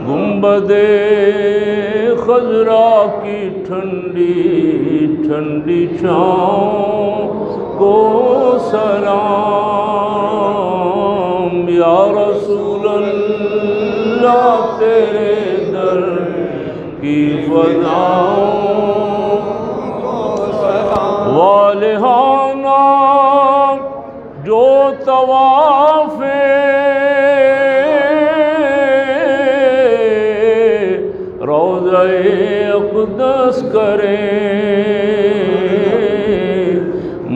گنبد خضرا کی ٹھنڈی ٹھنڈی چھاؤں کو سلام یا رسول اللہ تیرے در کی فضاؤں کو سلام والہانہ جو طواف روضہ اقدس کریں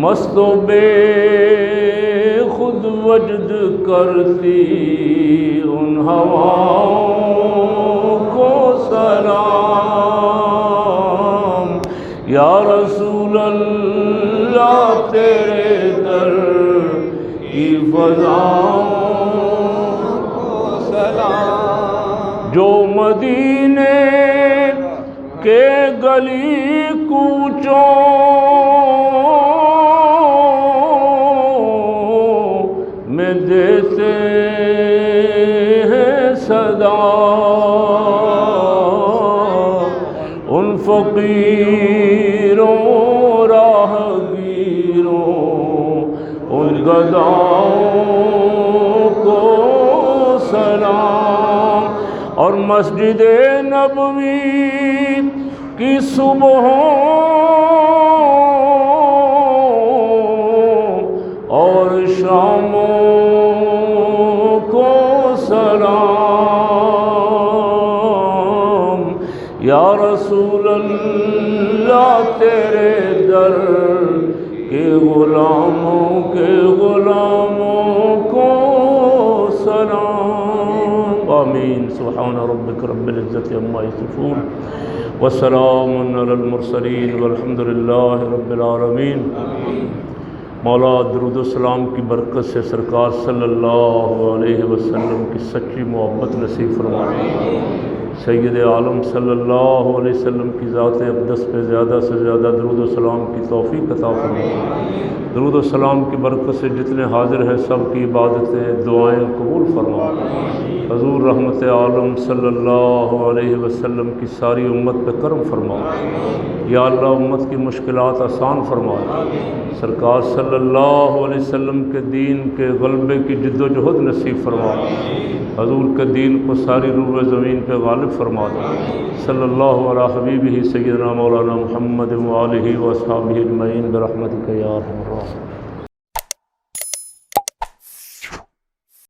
مست و بے خود وجد کرتی ان ہواؤں کو سلام یا رسول اللہ تیرے در کی فضاؤں کو سلام جو مدینے کے گلی کوچوں میں دیتے ہیں صدا ان فقیروں راہ گیروں ان گداؤں کو سلام اور مسجد نبوی کی صبحوں اور شاموں کو سلام یا رسول اللہ تیرے در کے غلاموں کو سلام آمین سبحان ربک رب العزت عما یصفون وسلام علی المرسلین والحمد للہ رب العالمین مولا درود و سلام کی برکت سے سرکار صلی اللہ علیہ وسلم کی سچی محبت نصیب فرمائے سید عالم صلی اللہ علیہ وسلم کی ذات اقدس پہ زیادہ سے زیادہ درود و سلام کی توفیق عطا فرمائے درود و سلام کی برکت سے جتنے حاضر ہیں سب کی عبادتیں دعائیں قبول فرمائے حضور رحمت عالم صلی اللہ علیہ وسلم کی ساری امت پہ کرم فرمائے یا اللہ امت کی مشکلات آسان فرمائے سرکار صلی اللہ علیہ وسلم کے دین کے غلبے کی جد و جہد نصیب فرمائے حضور کے دین کو ساری روح زمین پہ غالب فرما دے صلی اللہ علیہ حبیبہ سیدنا مولانا محمد وآلہ واصحابہ اجمعین برحمتک یا ارحم الراحمین